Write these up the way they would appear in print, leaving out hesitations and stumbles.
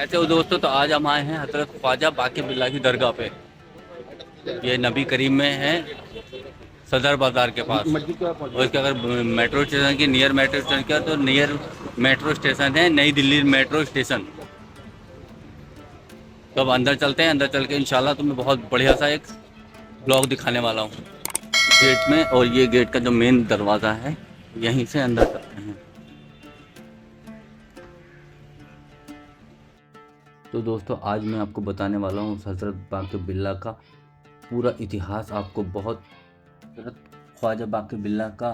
अच्छा दोस्तों, तो आज हम आए हैं हज़रत ख्वाजा बाक़ी बिल्ला की दरगाह पे। ये नबी करीम में है, सदर बाज़ार के पास। और इसके अगर मेट्रो स्टेशन की नियर मेट्रो स्टेशन का तो नियर मेट्रो स्टेशन है नई दिल्ली मेट्रो स्टेशन। तो अब अंदर चलते हैं, अंदर चल के इंशाल्लाह तुम्हें बहुत बढ़िया सा एक ब्लॉग दिखाने वाला हूँ गेट में। और ये गेट का जो मेन दरवाज़ा है, यहीं से अंदर चलते हैं। तो दोस्तों, आज मैं आपको बताने वाला हूँ हज़रत बाक़ी बिल्ला का पूरा इतिहास। आपको बहुत हज़रत ख्वाजा बाक़ी बिल्ला का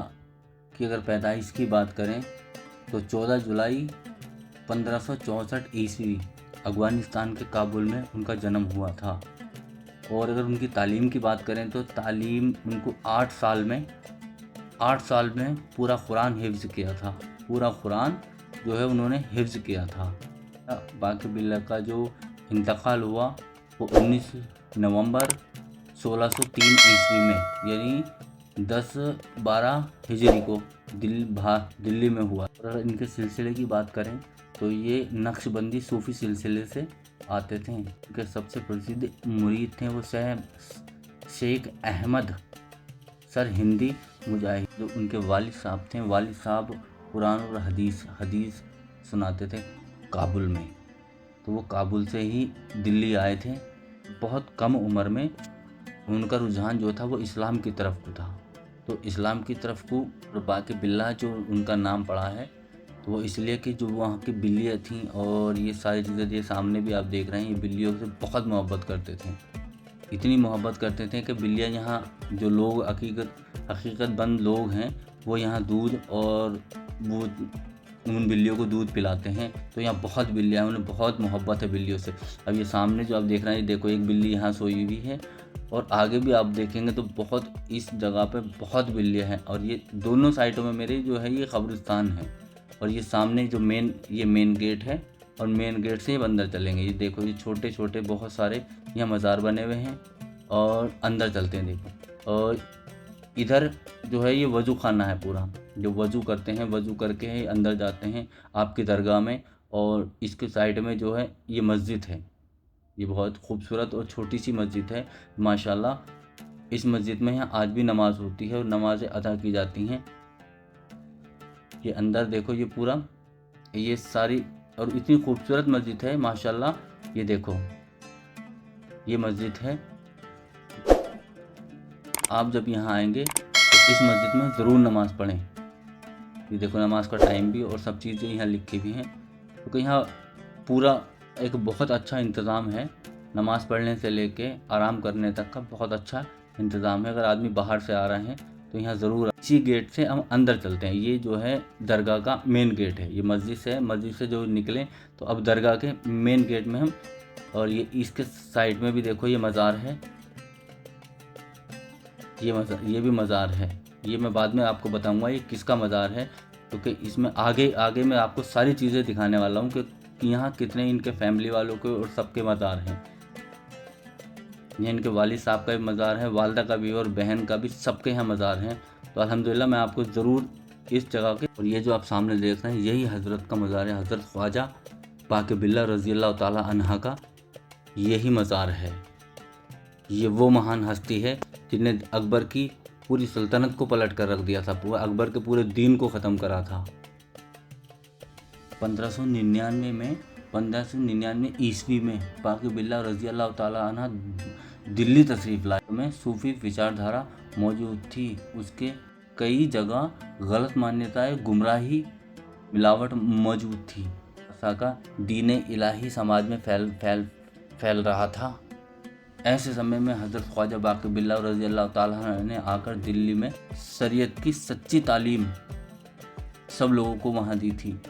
की अगर पैदाइश की बात करें तो 14 जुलाई 1564 ईस्वी अफ़गानिस्तान के काबुल में उनका जन्म हुआ था। और अगर उनकी तालीम की बात करें तो तालीम उनको 8 साल में पूरा कुरान हिफ्ज़ किया था। पूरा कुरान जो है उन्होंने हिफ्ज़ किया था। बाक़ी बिल्ला का जो इंतकाल हुआ वो 19 नवंबर 1603 ईस्वी में, यानी 10-12 हिजरी को दिल्ली में हुआ। और इनके सिलसिले की बात करें तो ये नक्शबंदी सूफ़ी सिलसिले से आते थे। इनके सबसे प्रसिद्ध मुरीद थे वो शेख अहमद सर हिंदी मुजाहिद, जो उनके वालिद साहब थे। वालिद साहब कुरान और हदीस सुनाते थे काबुल में। तो वो काबुल से ही दिल्ली आए थे। बहुत कम उम्र में उनका रुझान जो था वो इस्लाम की तरफ को था। तो इस्लाम की तरफ को बाक़ी बिल्ला जो उनका नाम पड़ा है तो वो इसलिए कि जो वहाँ की बिल्लियाँ थीं और ये सारी चीज़ें ये सामने भी आप देख रहे हैं, ये बिल्लियों से बहुत मोहब्बत करते थे। इतनी मोहब्बत करते थे कि बिल्लियाँ यहाँ जो लोग हकीकतमंद लोग हैं वो यहाँ दूध और वो उन बिल्लियों को दूध पिलाते हैं। तो यहाँ बहुत बिल्लियाँ हैं, उन्हें बहुत मोहब्बत है बिल्लियों से। अब ये सामने जो आप देख रहे हैं, देखो एक बिल्ली यहाँ सोई हुई है और आगे भी आप देखेंगे तो बहुत इस जगह पे बहुत बिल्लियाँ हैं। और ये दोनों साइडों में मेरे जो है ये कब्रिस्तान है। और ये सामने जो मेन गेट है और मेन गेट से ही अंदर चलेंगे। ये देखो ये छोटे छोटे बहुत सारे यहाँ मज़ार बने हुए हैं। और अंदर चलते हैं देखो। और इधर जो है ये वज़ू खाना है पूरा, जो वज़ू करते हैं, वज़ू करके ही अंदर जाते हैं आपकी दरगाह में। और इसके साइड में जो है ये मस्जिद है, ये बहुत खूबसूरत और छोटी सी मस्जिद है माशाल्लाह। इस मस्जिद में यहाँ आज भी नमाज़ होती है और नमाज़ें अदा की जाती हैं। ये अंदर देखो ये पूरा ये सारी और इतनी खूबसूरत मस्जिद है माशाल्लाह। ये देखो ये मस्जिद है। आप जब यहाँ आएंगे तो इस मस्जिद में ज़रूर नमाज़ पढ़ें। ये देखो नमाज का टाइम भी और सब चीज़ें यहाँ लिखी भी हैं। क्योंकि यहाँ पूरा एक बहुत अच्छा इंतज़ाम है, नमाज़ पढ़ने से लेके आराम करने तक का बहुत अच्छा इंतज़ाम है। अगर आदमी बाहर से आ रहे हैं तो यहाँ ज़रूर इसी गेट से हम अंदर चलते हैं। ये जो है दरगाह का मेन गेट है, ये मस्जिद से जो निकलें तो अब दरगाह के मेन गेट में हम। और ये इसके साइड में भी देखो ये मज़ार है, ये भी मज़ार है। ये मैं बाद में आपको बताऊंगा ये किसका मज़ार है, क्योंकि इसमें आगे मैं आपको सारी चीज़ें दिखाने वाला हूँ कि यहाँ कितने इनके फैमिली वालों के और सबके मज़ार हैं। ये इनके वालिद साहब का भी मज़ार है, वालदा का भी और बहन का भी, सबके यहाँ मज़ार हैं। तो अल्हम्दुलिल्लाह मैं आपको ज़रूर इस जगह के। और ये जो आप सामने देख रहे हैं यही हज़रत का मज़ार है, हज़रत ख्वाजा बाक़ी बिल्ला रज़ी अल्लाह ताला अन्हा का यही मज़ार है। ये वो महान हस्ती है जिन्हें अकबर की पूरी सल्तनत को पलट कर रख दिया था, पूरा अकबर के पूरे दीन को ख़त्म करा था। 1599 ईस्वी में बाक़ी बिल्ला रज़ी अल्लाह ताला अन्हा दिल्ली तशरीफ़ लाए। में सूफ़ी विचारधारा मौजूद थी, उसके कई जगह गलत मान्यताएं, गुमराही, मिलावट मौजूद थी। का दीन इलाही समाज में फैल रहा था। ऐसे समय में हज़रत ख्वाजा बाक़ी बिल्ला रज़ी अल्लाह ताला अन्हु ने आकर दिल्ली में शरीयत की सच्ची तालीम सब लोगों को वहाँ दी थी।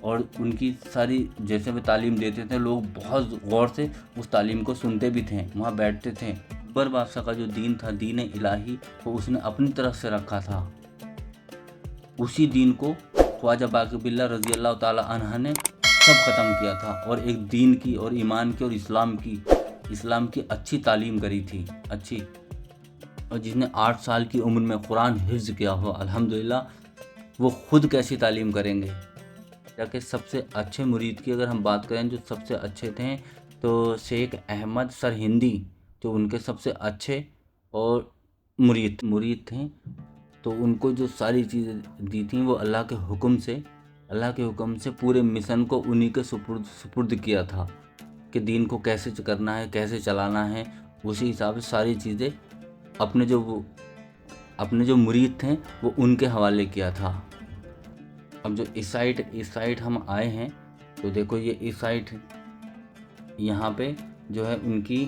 और उनकी सारी जैसे वे तालीम देते थे, लोग बहुत गौर से उस तालीम को सुनते भी थे, वहाँ बैठते थे। अकबर बादशाह का जो दीन था, दीन इलाही, वो उसने अपनी तरफ से रखा था। उसी दीन को ख्वाजा बाक़ी बिल्ला रज़ी अल्लाह ताला अन्हु ने सब ख़त्म किया था। और एक दीन की और ईमान की और इस्लाम की अच्छी तालीम करी थी, अच्छी। और जिसने 8 साल की उम्र में कुरान हिफ्ज़ किया हो, अल्हम्दुलिल्लाह वो खुद कैसी तालीम करेंगे के सबसे अच्छे मुरीद की अगर हम बात करें, जो सबसे अच्छे थे, तो शेख अहमद सरहिंदी जो उनके सबसे अच्छे और मुरीद थे। तो उनको जो सारी चीज़ें दी थी वो अल्लाह के हुक्म से पूरे मिशन को उन्हीं के सुपुर्द किया था कि दीन को कैसे करना है, कैसे चलाना है। उसी हिसाब से सारी चीज़ें अपने जो मुरीद थे वो उनके हवाले किया था। अब जो इस साइड हम आए हैं, तो देखो ये इस साइड यहाँ पे जो है उनकी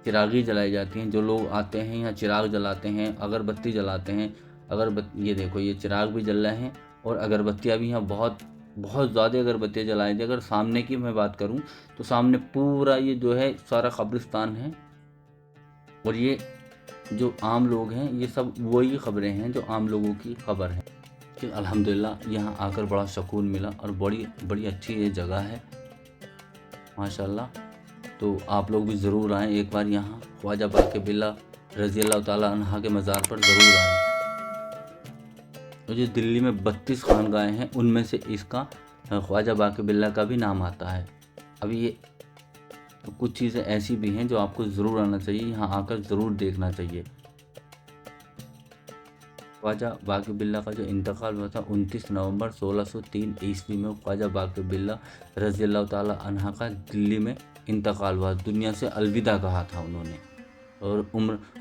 चिरागी जलाई जाती हैं। जो लोग आते हैं यहाँ चिराग जलाते हैं, अगरबत्ती जलाते हैं। ये देखो ये चिराग भी जल रहे हैं और अगरबत्तियाँ भी यहाँ बहुत बहुत ज़्यादा अगरबत्तियाँ जलाई थी। अगर सामने की मैं बात करूँ तो सामने पूरा ये जो है सारा कब्रिस्तान है, और ये जो आम लोग हैं ये सब वही खबरें हैं जो आम लोगों की खबर है। कि अल्हम्दुलिल्लाह यहाँ आकर बड़ा सुकून मिला और बड़ी अच्छी ये जगह है माशाल्लाह। तो आप लोग भी ज़रूर आएँ एक बार यहाँ ख्वाजा बाक़ी बिल्ला रज़ी अल्लाह ताला अन्हा के मज़ार पर ज़रूर आएँ। तो जो दिल्ली में 32 खानगाहें हैं उनमें से इसका ख्वाजा बाक़ी बिल्ला का भी नाम आता है। अभी ये कुछ चीज़ें ऐसी भी हैं जो आपको ज़रूर आना चाहिए, यहाँ आकर ज़रूर देखना चाहिए। ख्वाजा बाक़ी बिल्ला का जो इंतकाल हुआ था 29 नवंबर 1603 ईस्वी में ख्वाजा बाक़ी बिल्ला रज़ी अल्लाह ताला अन्हा का दिल्ली में इंतकाल हुआ। दुनिया से अलविदा कहा था उन्होंने। और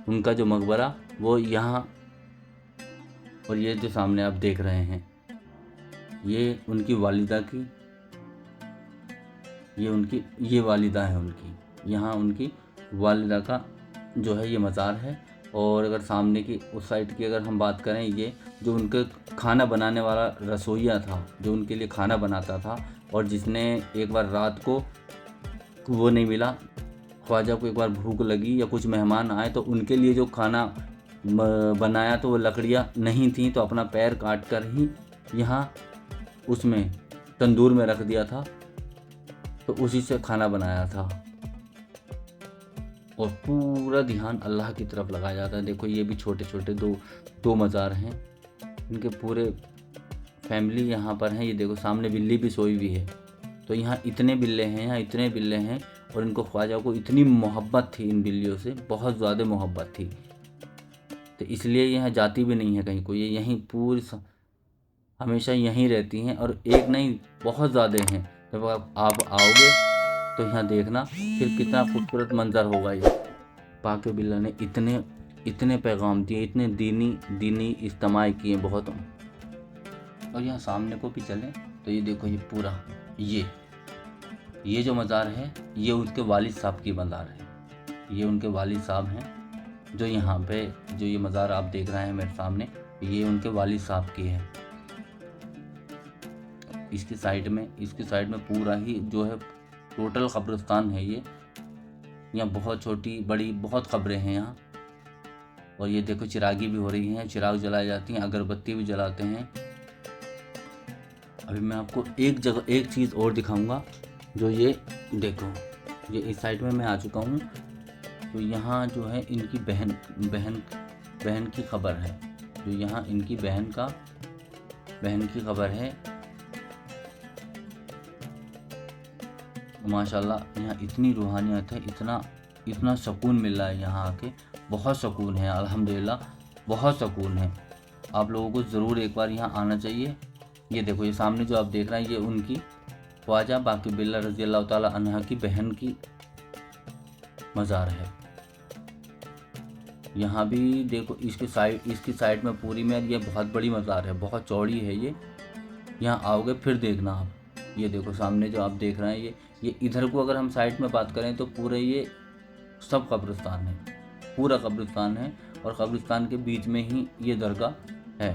उनका जो मकबरा वो यहाँ, और ये जो सामने आप देख रहे हैं ये उनकी वालिदा की, ये वालिदा है उनकी। यहाँ उनकी वालिदा का जो है ये मज़ार है। और अगर सामने की उस साइड की अगर हम बात करें, ये जो उनके खाना बनाने वाला रसोइया था, जो उनके लिए खाना बनाता था, और जिसने एक बार रात को वो नहीं मिला, ख्वाजा को एक बार भूख लगी या कुछ मेहमान आए तो उनके लिए जो खाना बनाया तो वो लकड़ियाँ नहीं थी, तो अपना पैर काट कर ही यहाँ उसमें तंदूर में रख दिया था, तो उसी से खाना बनाया था। और पूरा ध्यान अल्लाह की तरफ लगाया जाता है। देखो ये भी छोटे छोटे दो मज़ार हैं, इनके पूरे फैमिली यहाँ पर हैं। ये देखो सामने बिल्ली भी सोई हुई है। तो यहाँ इतने बिल्ले हैं और इनको ख्वाजा को इतनी मोहब्बत थी इन बिल्लियों से, बहुत ज़्यादा मोहब्बत थी, तो इसलिए यहाँ जाती भी नहीं है कहीं को। ये यहीं हमेशा यहीं रहती हैं, और एक नहीं बहुत ज़्यादा हैं। जब आप आओगे तो यहाँ देखना फिर कितना खूबसूरत मंजर होगा। ये बाक़ी बिल्ला ने इतने पैगाम दिए, इतने दीनी इज्तिमा किए बहुत। और यहाँ सामने को भी चलें तो ये देखो ये पूरा ये जो मज़ार है ये उनके वालिद साहब की मज़ार है। ये उनके वालिद साहब हैं जो यहाँ पे जो ये मज़ार आप देख रहे हैं मेरे सामने, ये उनके वालिद साहब की है। इसकी साइड में पूरा ही जो है टोटल कब्रिस्तान है ये। यहाँ बहुत छोटी बड़ी बहुत कब्रें हैं यहाँ। और ये देखो चिरागी भी हो रही हैं, चिराग जलाई जाती हैं, अगरबत्ती भी जलाते हैं। अभी मैं आपको एक चीज़ और दिखाऊंगा। जो ये देखो ये इस साइड में मैं आ चुका हूँ। तो यहाँ जो है इनकी बहन की खबर है। जो यहाँ इनकी बहन की खबर है। माशाल्लाह यहाँ इतनी रूहानियत है, इतना सुकून मिल रहा है यहाँ आके, बहुत सुकून है अल्हम्दुलिल्लाह, बहुत सुकून है। आप लोगों को ज़रूर एक बार यहाँ आना चाहिए। ये देखो ये सामने जो आप देख रहे हैं ये उनकी ख्वाजा बाक़ी बिल्ला रज़ी अल्लाह ताला अन्हा की बहन की मज़ार है। यहाँ भी देखो इसकी साइड में पूरी में ये बहुत बड़ी मज़ार है, बहुत चौड़ी है ये। यहाँ आओगे फिर देखना आप। ये देखो सामने जो आप देख रहे हैं ये इधर को अगर हम साइड में बात करें तो पूरे ये सब कब्रिस्तान है, पूरा कब्रिस्तान है। और कब्रिस्तान के बीच में ही ये दरगाह है।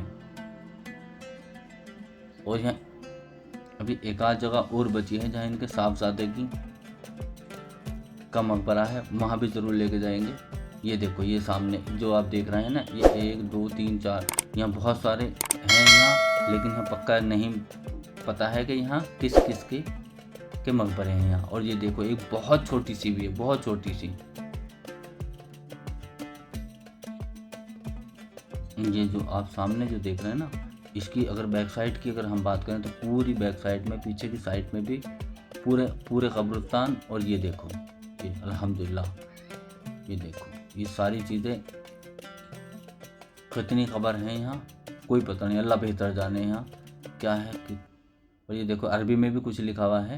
और यहाँ अभी एक आध जगह और बची है जहाँ इनके साहबजादे का मकबरा है, वहाँ भी ज़रूर लेके जाएंगे। ये देखो ये सामने जो आप देख रहे हैं ना, ये 1 2 3 4 यहाँ बहुत सारे हैं यहाँ, लेकिन यहाँ पक्का नहीं पता है कि यहाँ किस के मकबरे हैं यहाँ। और ये देखो एक बहुत छोटी सी भी है, बहुत छोटी सी। ये जो आप सामने जो देख रहे हैं ना, इसकी अगर बैक साइड की अगर हम बात करें तो पूरी बैक साइड में, पीछे की साइड में भी पूरे पूरे कब्रिस्तान। और ये देखो, ये अल्हम्दुलिल्लाह, ये देखो, ये सारी चीज़ें, कितनी खबर हैं यहाँ कोई पता नहीं, अल्लाह बेहतर जाने यहाँ क्या है कि। और ये देखो अरबी में भी कुछ लिखा हुआ है,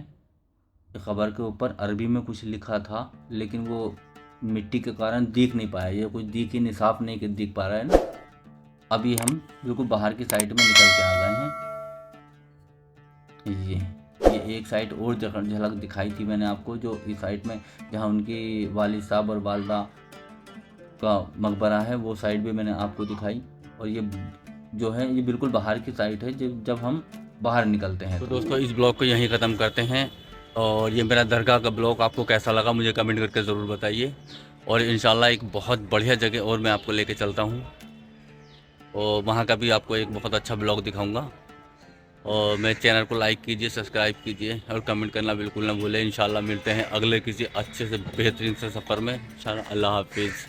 ये खबर के ऊपर अरबी में कुछ लिखा था, लेकिन वो मिट्टी के कारण दिख नहीं पाया, ये कुछ दिख ही नहीं, साफ नहीं दिख पा रहा है ना। अभी हम बिल्कुल बाहर की साइड में निकल के आ गए हैं। ये एक साइड और झलक दिखाई थी मैंने आपको, जो इस साइड में जहाँ उनकी वालिद साहब और वालदा का मकबरा है, वो साइड भी मैंने आपको दिखाई। और ये जो है ये बिल्कुल बाहर की साइड है, जब हम बाहर निकलते हैं। तो दोस्तों इस ब्लॉग को यहीं ख़त्म करते हैं। और ये मेरा दरगाह का ब्लॉग आपको कैसा लगा मुझे कमेंट करके ज़रूर बताइए। और इंशाल्लाह एक बहुत बढ़िया जगह और मैं आपको लेके चलता हूँ, और वहाँ का भी आपको एक बहुत अच्छा ब्लॉग दिखाऊंगा। और मेरे चैनल को लाइक कीजिए, सब्सक्राइब कीजिए और कमेंट करना बिल्कुल ना भूलें। इंशाल्लाह मिलते हैं अगले किसी अच्छे से बेहतरीन से सफ़र में। इंशाल्लाह, अल्लाह हाफिज़।